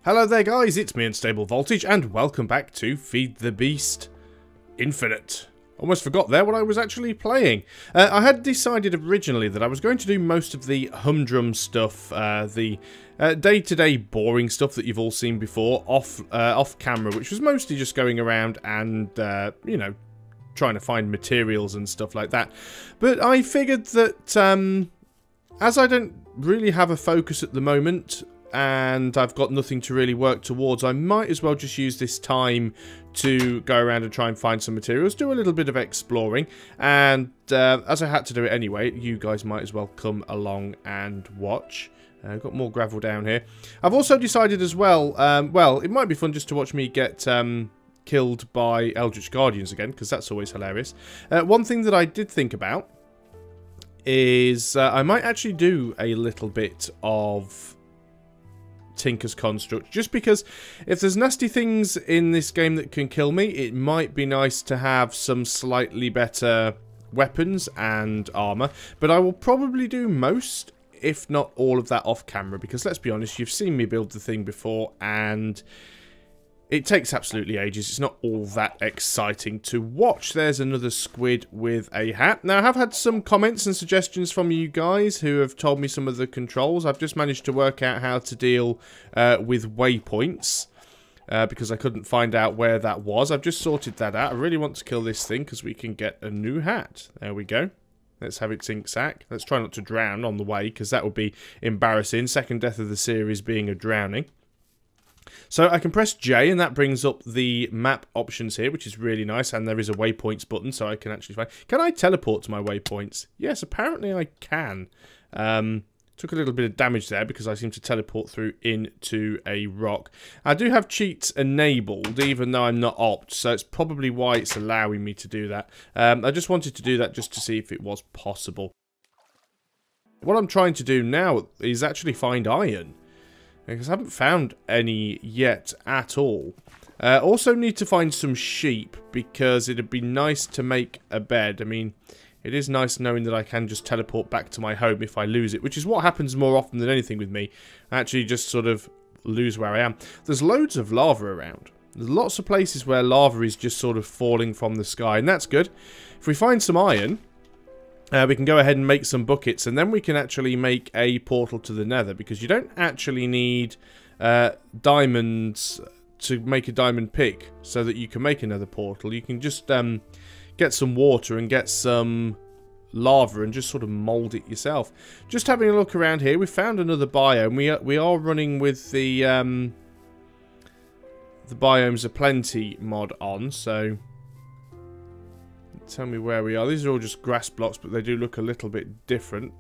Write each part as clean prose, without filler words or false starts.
Hello there guys, it's me Unstable Voltage and welcome back to Feed the Beast Infinite. Almost forgot there what I was actually playing. I had decided originally that I was going to do most of the humdrum stuff, the day-to-day boring stuff that you've all seen before off camera, which was mostly just going around and, you know, trying to find materials and stuff like that. But I figured that as I don't really have a focus at the moment, and I've got nothing to really work towards, I might as well just use this time to go around and try and find some materials, do a little bit of exploring, and as I had to do it anyway, you guys might as well come along and watch. I've got more gravel down here. I've also decided as well, well, it might be fun just to watch me get killed by Eldritch Guardians again, because that's always hilarious. One thing that I did think about is I might actually do a little bit of Tinker's Construct, just because if there's nasty things in this game that can kill me, it might be nice to have some slightly better weapons and armor. But I will probably do most, if not all of that off camera, because let's be honest, you've seen me build the thing before and it takes absolutely ages. It's not all that exciting to watch. There's another squid with a hat. Now, I have had some comments and suggestions from you guys who have told me some of the controls. I've just managed to work out how to deal with waypoints because I couldn't find out where that was. I've just sorted that out. I really want to kill this thing because we can get a new hat. There we go. Let's have its ink sac. Let's try not to drown on the way because that would be embarrassing. Second death of the series being a drowning. So I can press J and that brings up the map options here, which is really nice, and there is a waypoints button so I can actually find... Can I teleport to my waypoints? Yes, apparently I can. Took a little bit of damage there because I seem to teleport through into a rock. I do have cheats enabled even though I'm not opt, so it's probably why it's allowing me to do that. I just wanted to do that just to see if it was possible. What I'm trying to do now is actually find iron, because I haven't found any yet at all. Also need to find some sheep, because it'd be nice to make a bed. I mean, it is nice knowing that I can just teleport back to my home if I lose it, which is what happens more often than anything with me. I actually just sort of lose where I am. There's loads of lava around. There's lots of places where lava is just sort of falling from the sky, and that's good. If we find some iron... we can go ahead and make some buckets, and then we can actually make a portal to the nether, because you don't actually need diamonds to make a diamond pick so that you can make another portal. You can just get some water and get some lava and just sort of mold it yourself. Just having a look around here, we found another biome. We are running with the Biomes of Plenty mod on, so... Tell me where we are. These are all just grass blocks, but they do look a little bit different.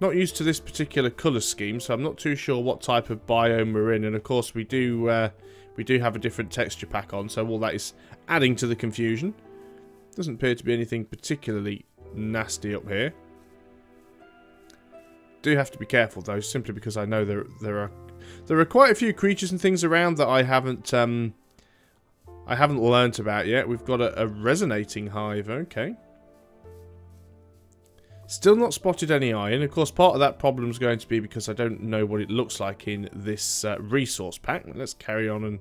Not used to this particular colour scheme, so I'm not too sure what type of biome we're in. And of course, we do have a different texture pack on, so all that is adding to the confusion. Doesn't appear to be anything particularly nasty up here. Do have to be careful though, simply because I know there are quite a few creatures and things around that I haven't learnt about yet. We've got a resonating hive. Okay. Still not spotted any iron. Of course, part of that problem is going to be because I don't know what it looks like in this resource pack. Let's carry on and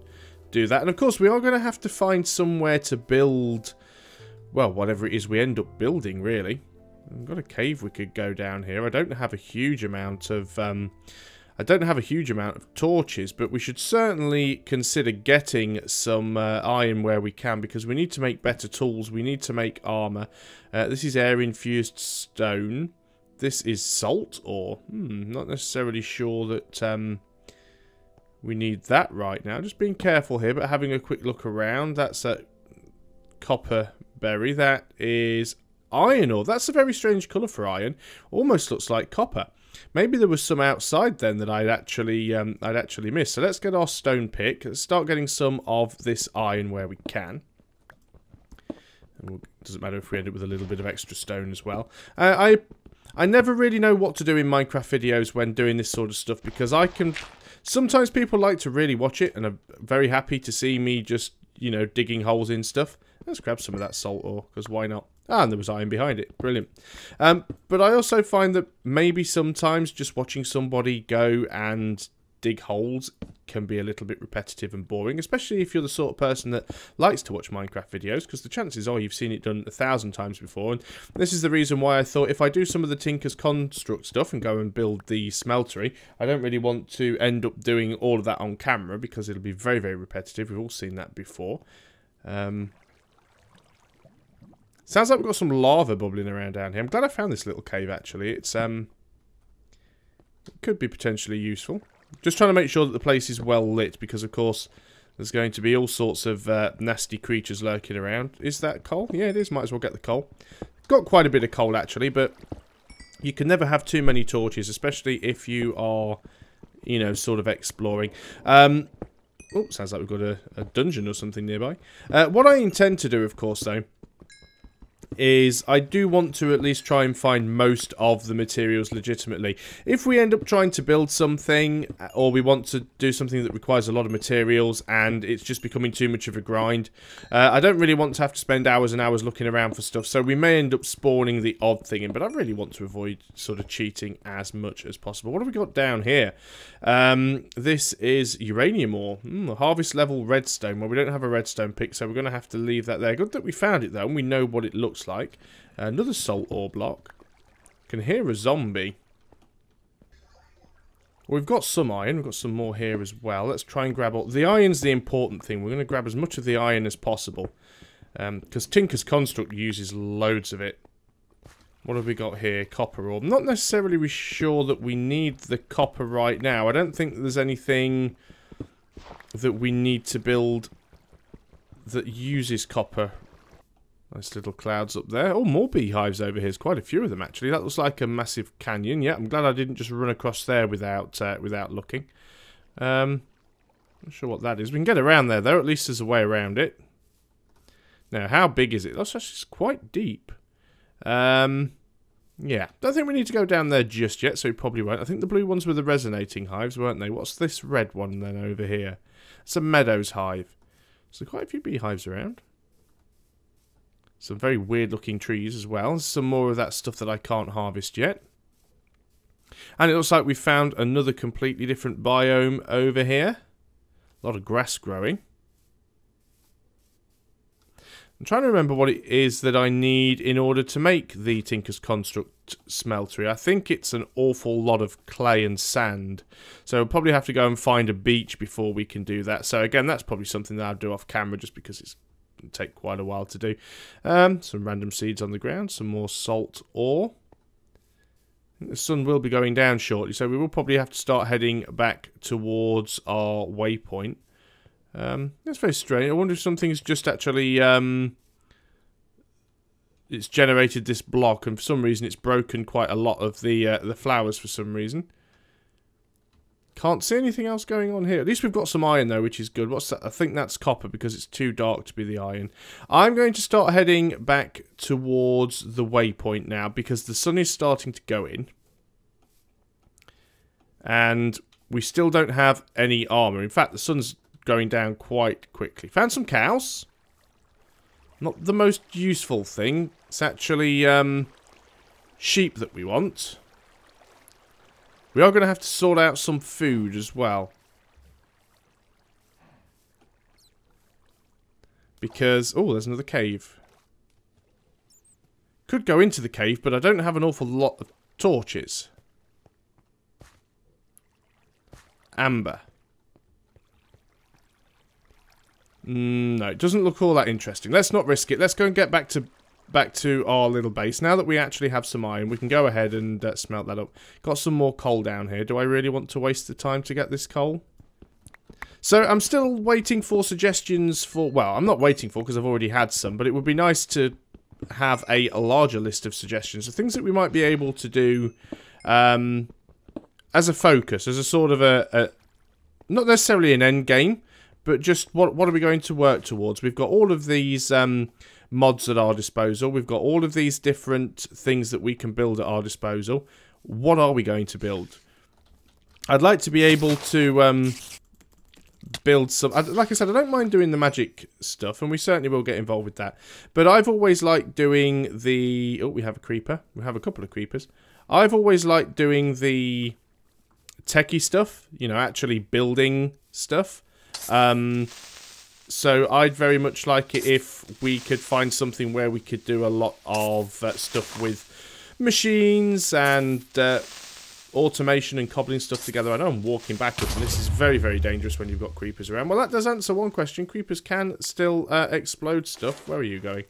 do that. And of course, we are going to have to find somewhere to build, well, whatever it is we end up building, really. We've got a cave we could go down here. I don't have a huge amount of... torches, but we should certainly consider getting some iron where we can, because we need to make better tools, we need to make armor. This is air-infused stone. This is salt ore. Not necessarily sure that we need that right now. Just being careful here, but having a quick look around. That's a copper berry. That is iron ore. That's a very strange colour for iron. Almost looks like copper. Maybe there was some outside then that I'd actually missed. So let's get our stone pick. Let's start getting some of this iron where we can. And doesn't matter if we end up with a little bit of extra stone as well. I never really know what to do in Minecraft videos when doing this sort of stuff, because I can... Sometimes people like to really watch it and are very happy to see me just, you know, digging holes in stuff. Let's grab some of that salt ore, because why not? Ah, and there was iron behind it. Brilliant. But I also find that maybe sometimes just watching somebody go and dig holes can be a little bit repetitive and boring, especially if you're the sort of person that likes to watch Minecraft videos, because the chances are you've seen it done 1,000 times before. And this is the reason why I thought if I do some of the Tinker's Construct stuff and go and build the smeltery, I don't really want to end up doing all of that on camera, because it'll be very, very repetitive. We've all seen that before. Sounds like we've got some lava bubbling around down here. I'm glad I found this little cave, actually. It's, it could be potentially useful. Just trying to make sure that the place is well lit, because, of course, there's going to be all sorts of nasty creatures lurking around. Is that coal? Yeah, it is. Might as well get the coal. Got quite a bit of coal, actually, but you can never have too many torches, especially if you are, you know, sort of exploring. Oh, sounds like we've got a dungeon or something nearby. What I intend to do, of course, though, is I do want to at least try and find most of the materials legitimately. If we end up trying to build something, or we want to do something that requires a lot of materials and it's just becoming too much of a grind, I don't really want to have to spend hours and hours looking around for stuff, so we may end up spawning the odd thing in, but I really want to avoid sort of cheating as much as possible. What have we got down here? This is uranium ore. Harvest level redstone. Well, we don't have a redstone pick, so we're going to have to leave that there. Good that we found it, though, and we know what it looks like. Another salt ore block. Can hear a zombie. We've got some iron. We've got some more here as well. Let's try and grab all... The iron's the important thing. We're going to grab as much of the iron as possible. Because Tinker's Construct uses loads of it. What have we got here? Copper ore. I'm not necessarily sure that we need the copper right now. I don't think there's anything that we need to build that uses copper. Nice little clouds up there. Oh, more beehives over here. There's quite a few of them, actually. That looks like a massive canyon. Yeah, I'm glad I didn't just run across there without looking. Not sure what that is. We can get around there, though. At least there's a way around it. Now, how big is it? That's actually quite deep. Yeah. Don't think we need to go down there just yet, so we probably won't. I think the blue ones were the resonating hives, weren't they? What's this red one, then, over here? It's a meadows hive. So quite a few beehives around. Some very weird-looking trees as well. Some more of that stuff that I can't harvest yet. And it looks like we found another completely different biome over here. A lot of grass growing. I'm trying to remember what it is that I need in order to make the Tinker's Construct smeltery. I think it's an awful lot of clay and sand. So we'll probably have to go and find a beach before we can do that. So again, that's probably something that I'll do off camera just because it's take quite a while to do. Some random seeds on the ground, some more salt ore. I think the sun will be going down shortly, so we will probably have to start heading back towards our waypoint. That's very strange. I wonder if something's just actually it's generated this block, and for some reason it's broken quite a lot of the flowers for some reason. Can't see anything else going on here. At least we've got some iron, though, which is good. What's that? I think that's copper because it's too dark to be the iron. I'm going to start heading back towards the waypoint now because the sun is starting to go in. And we still don't have any armor. In fact, the sun's going down quite quickly. Found some cows. Not the most useful thing. It's actually sheep that we want. We are going to have to sort out some food as well. Because... oh, there's another cave. Could go into the cave, but I don't have an awful lot of torches. Amber. No, it doesn't look all that interesting. Let's not risk it. Let's go and get back to our little base. Now that we actually have some iron, we can go ahead and smelt that up. Got some more coal down here. Do I really want to waste the time to get this coal? So I'm still waiting for suggestions for... well, I'm not waiting for because I've already had some, but it would be nice to have a larger list of suggestions of things that we might be able to do as a focus, as a sort of a not necessarily an end game, but just what are we going to work towards? We've got all of these mods at our disposal. We've got all of these different things that we can build at our disposal. What are we going to build? I'd like to be able to build some... like I said, I don't mind doing the magic stuff, and we certainly will get involved with that. But I've always liked doing the... oh, we have a creeper. We have a couple of creepers. I've always liked doing the techie stuff, you know, actually building stuff. So I'd very much like it if we could find something where we could do a lot of stuff with machines and automation and cobbling stuff together. I know I'm walking backwards, and this is very, very dangerous when you've got creepers around. Well, that does answer one question. Creepers can still explode stuff. Where are you going?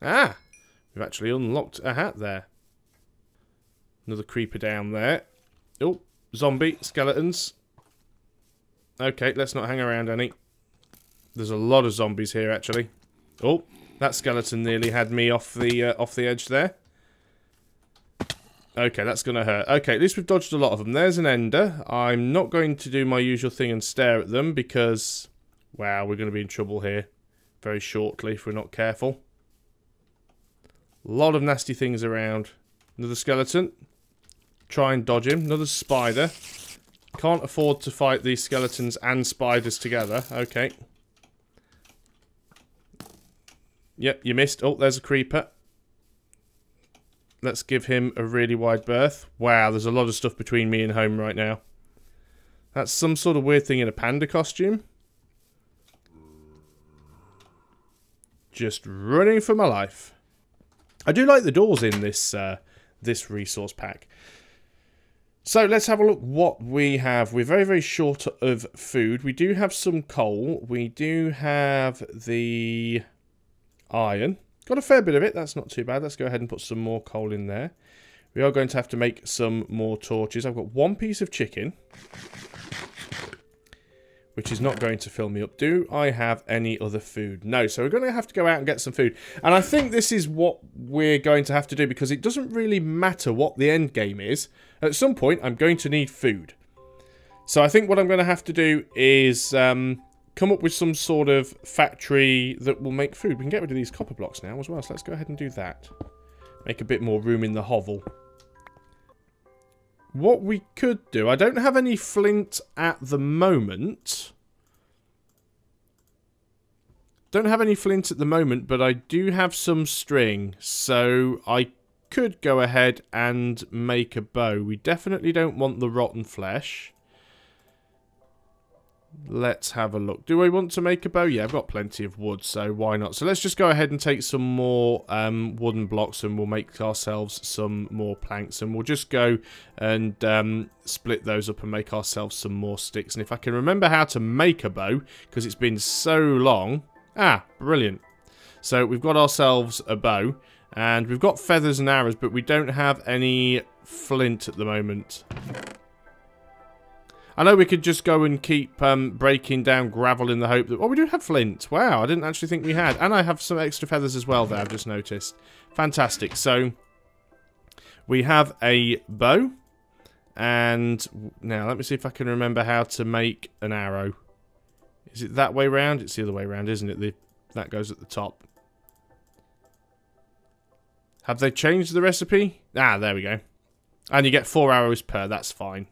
Ah! We've actually unlocked a hat there. Another creeper down there. Oh, zombie, skeletons. Okay, let's not hang around any. There's a lot of zombies here, actually. Oh, that skeleton nearly had me off the edge there. Okay, that's going to hurt. Okay, at least we've dodged a lot of them. There's an ender. I'm not going to do my usual thing and stare at them because, wow, we're going to be in trouble here very shortly if we're not careful. A lot of nasty things around. Another skeleton. Try and dodge him. Another spider. Can't afford to fight these skeletons and spiders together. Okay. Yep, you missed. Oh, there's a creeper. Let's give him a really wide berth. Wow, there's a lot of stuff between me and home right now. That's some sort of weird thing in a panda costume. Just running for my life. I do like the doors in this this resource pack. So let's have a look what we have. We're very, very short of food. We do have some coal. We do have the iron. Got a fair bit of it. That's not too bad. Let's go ahead and put some more coal in there. We are going to have to make some more torches. I've got one piece of chicken, which is not going to fill me up. Do I have any other food? No. So we're going to have to go out and get some food. And I think this is what we're going to have to do because it doesn't really matter what the end game is. At some point, I'm going to need food. So I think what I'm going to have to do is come up with some sort of factory that will make food. We can get rid of these copper blocks now as well, so let's go ahead and do that. Make a bit more room in the hovel. What we could do... I don't have any flint at the moment. Don't have any flint at the moment, but I do have some string. So I could go ahead and make a bow. We definitely don't want the rotten flesh. Let's have a look. Do I want to make a bow? Yeah, I've got plenty of wood, so why not? So let's just go ahead and take some more wooden blocks and we'll make ourselves some more planks. And we'll just go and split those up and make ourselves some more sticks. And if I can remember how to make a bow, because it's been so long... Ah, brilliant. So we've got ourselves a bow. And we've got feathers and arrows, but we don't have any flint at the moment. I know we could just go and keep breaking down gravel in the hope that... Oh, we do have flint. Wow, I didn't actually think we had. And I have some extra feathers as well there, I've just noticed. Fantastic. So, we have a bow. And now, let me see if I can remember how to make an arrow. Is it that way round? It's the other way round, isn't it? That goes at the top. Have they changed the recipe? Ah, there we go. And you get 4 arrows per, that's fine.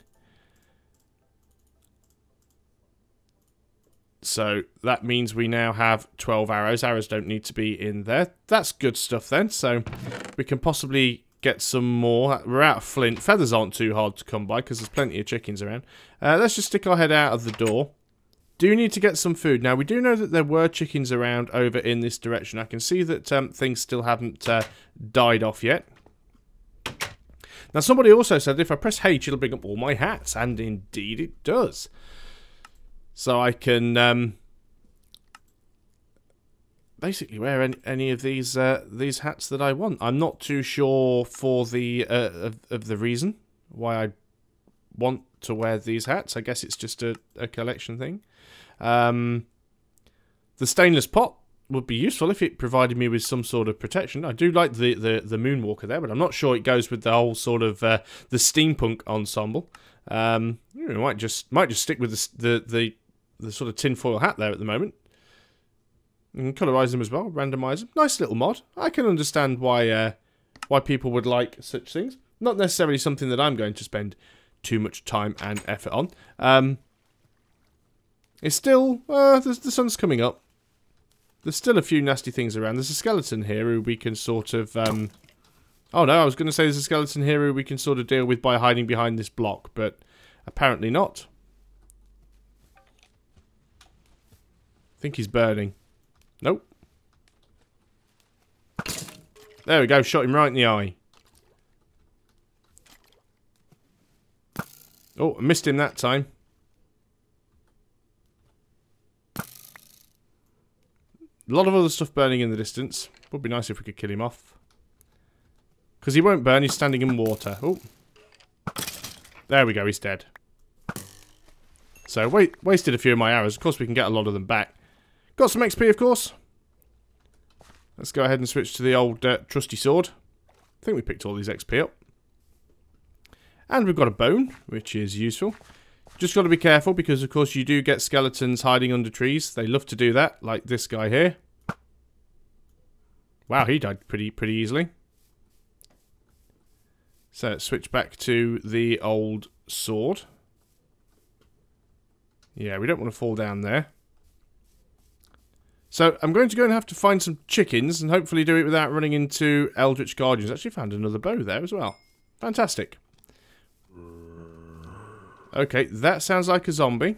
So that means we now have 12 arrows. Arrows don't need to be in there. That's good stuff then. So we can possibly get some more. We're out of flint. Feathers aren't too hard to come by because there's plenty of chickens around. Let's just stick our head out of the door. Do need to get some food. Now, we do know that there were chickens around over in this direction. I can see that things still haven't died off yet. Now, somebody also said if I press H, it'll bring up all my hats. And indeed it does. So I can basically wear any of these hats that I want. I'm not too sure for the of the reason why I want to wear these hats. I guess it's just a collection thing. The stainless pot would be useful if it provided me with some sort of protection. I do like the Moonwalker there, but I'm not sure it goes with the whole sort of the steampunk ensemble. We might just stick with the sort of tinfoil hat there at the moment. You can colorise them as well, randomise them. Nice little mod. I can understand why people would like such things. Not necessarily something that I'm going to spend too much time and effort on. It's still... the sun's coming up. There's still a few nasty things around. There's a skeleton here who we can sort of... oh no, I was going to say there's a skeleton here who we can sort of deal with by hiding behind this block, but... Apparently not. I think he's burning. Nope. There we go, shot him right in the eye. Oh, I missed him that time. A lot of other stuff burning in the distance. Would be nice if we could kill him off. Because he won't burn, he's standing in water. Oh. There we go, he's dead. So, wasted a few of my arrows. Of course, we can get a lot of them back. Got some XP, of course. Let's go ahead and switch to the old trusty sword. I think we picked all these XP up. And we've got a bone, which is useful. Just got to be careful because, of course, you do get skeletons hiding under trees. They love to do that, like this guy here. Wow, he died pretty easily. So, let's switch back to the old sword. Yeah, we don't want to fall down there. So, I'm going to go and have to find some chickens and hopefully do it without running into Eldritch Guardians. Actually found another bow there as well. Fantastic. Okay, that sounds like a zombie.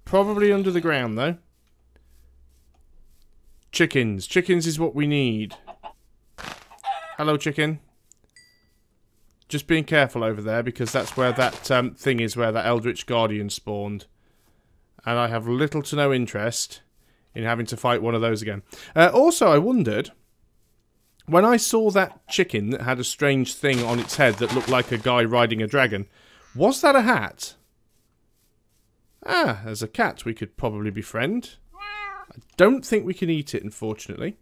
Probably under the ground, though. Chickens. Chickens is what we need. Hello, chicken. Just being careful over there, because that's where that thing is, where that Eldritch Guardian spawned. And I have little to no interest in having to fight one of those again. Also, I wondered, when I saw that chicken that had a strange thing on its head that looked like a guy riding a dragon, was that a hat? Ah, there's a cat we could probably befriend. I don't think we can eat it, unfortunately.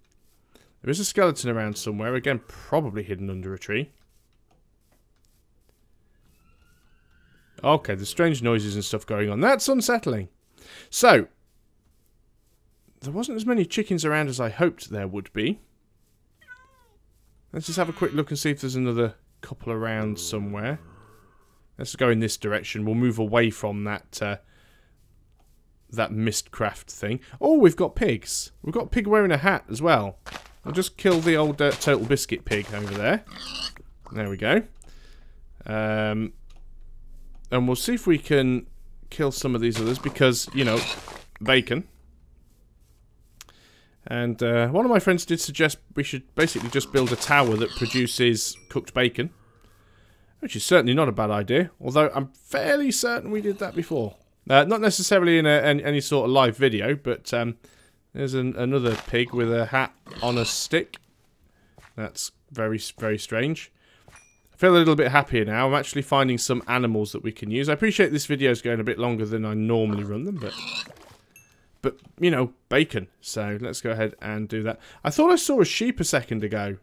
There is a skeleton around somewhere, again, probably hidden under a tree. Okay, there's strange noises and stuff going on. That's unsettling. So, there wasn't as many chickens around as I hoped there would be. Let's just have a quick look and see if there's another couple around somewhere. Let's go in this direction. We'll move away from that that mistcraft thing. Oh, we've got pigs. We've got a pig wearing a hat as well. I'll just kill the old Total Biscuit pig over there. There we go. And we'll see if we can kill some of these others because, you know, bacon. And one of my friends did suggest we should basically just build a tower that produces cooked bacon. Which is certainly not a bad idea. Although I'm fairly certain we did that before. Not necessarily in any sort of live video, but there's another pig with a hat on a stick. That's very strange. I feel a little bit happier now. I'm actually finding some animals that we can use. I appreciate this video is going a bit longer than I normally run them, but you know, bacon. So let's go ahead and do that. I thought I saw a sheep a second ago.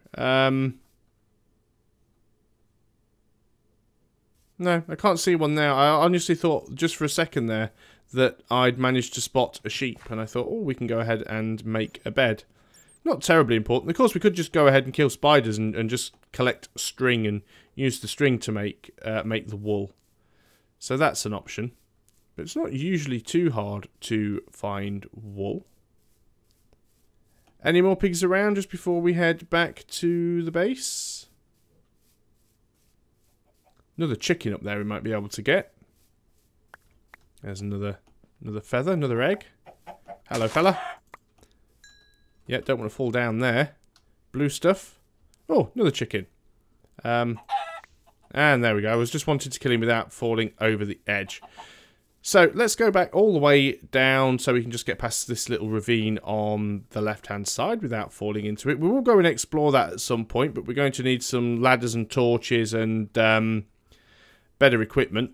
No, I can't see one now. I honestly thought just for a second there that I'd managed to spot a sheep, and I thought, oh, we can go ahead and make a bed. Not terribly important. Of course, we could just go ahead and kill spiders and just collect string and use the string to make the wool. So that's an option. But it's not usually too hard to find wool. Any more pigs around just before we head back to the base? Another chicken up there we might be able to get. There's another feather, another egg. Hello, fella. Yeah, don't want to fall down there. Blue stuff. Oh, another chicken. And there we go. I was just wanting to kill him without falling over the edge. So, let's go back all the way down so we can just get past this little ravine on the left-hand side without falling into it. We will go and explore that at some point, but we're going to need some ladders and torches and better equipment.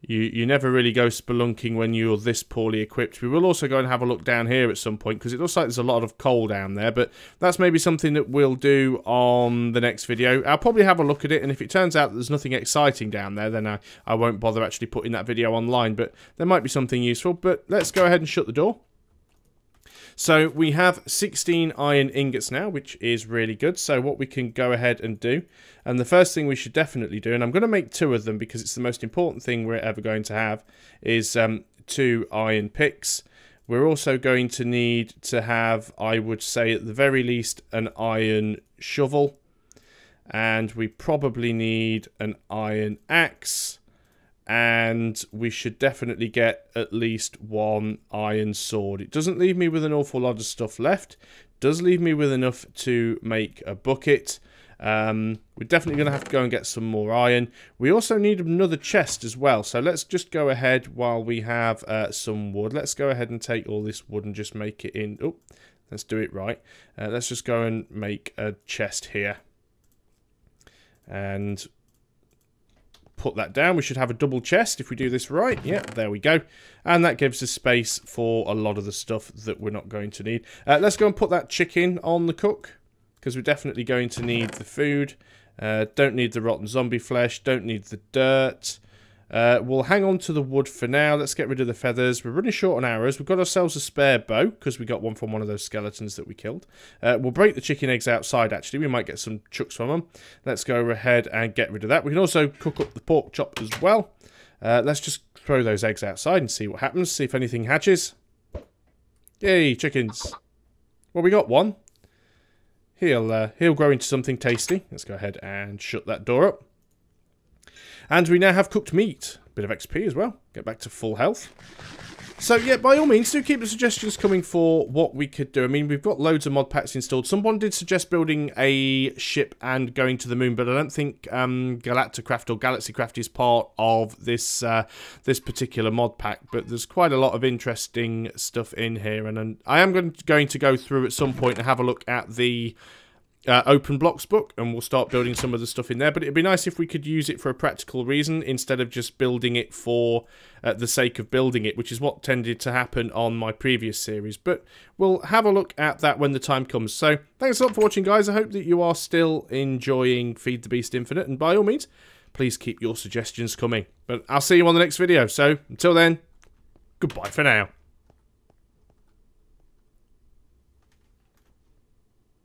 You never really go spelunking when you're this poorly equipped. We will also go and have a look down here at some point because it looks like there's a lot of coal down there, but that's maybe something that we'll do on the next video. I'll probably have a look at it, and if it turns out that there's nothing exciting down there, then I won't bother actually putting that video online, but there might be something useful. But let's go ahead and shut the door. So we have 16 iron ingots now, which is really good. So what we can go ahead and do, and the first thing we should definitely do, and I'm going to make 2 of them because it's the most important thing we're ever going to have, is 2 iron picks. We're also going to need to have, I would say at the very least, an iron shovel. And we probably need an iron axe. And we should definitely get at least one iron sword. It doesn't leave me with an awful lot of stuff left. It does leave me with enough to make a bucket. We're definitely going to have to go and get some more iron. We also need another chest as well. So let's just go ahead while we have some wood. Let's go ahead and take all this wood and just make it in. Oh, let's do it right. Let's just go and make a chest here. And put that down. We should have a double chest if we do this right. Yeah, there we go. And that gives us space for a lot of the stuff that we're not going to need. Let's go and put that chicken on the cook, because we're definitely going to need the food. Don't need the rotten zombie flesh. Don't need the dirt. We'll hang on to the wood for now. Let's get rid of the feathers. We're running short on arrows. We've got ourselves a spare bow, because we got one from one of those skeletons that we killed. We'll break the chicken eggs outside, actually. We might get some chucks from them. Let's go ahead and get rid of that. We can also cook up the pork chop as well. Let's just throw those eggs outside and see what happens. See if anything hatches. Yay, chickens. Well, we got one. He'll grow into something tasty. Let's go ahead and shut that door up. And we now have cooked meat. Bit of XP as well. Get back to full health. So, yeah, by all means, do keep the suggestions coming for what we could do. I mean, we've got loads of mod packs installed. Someone did suggest building a ship and going to the moon, but I don't think Galacticraft or Galaxycraft is part of this this particular mod pack. But there's quite a lot of interesting stuff in here, and I am going to go through at some point and have a look at the open blocks book, and we'll start building some of the stuff in there. But it'd be nice if we could use it for a practical reason instead of just building it for the sake of building it, which is what tended to happen on my previous series. But we'll have a look at that when the time comes. So thanks a lot for watching, guys. I hope that you are still enjoying Feed the Beast Infinite, and by all means, please keep your suggestions coming. But I'll see you on the next video. So until then, goodbye for now.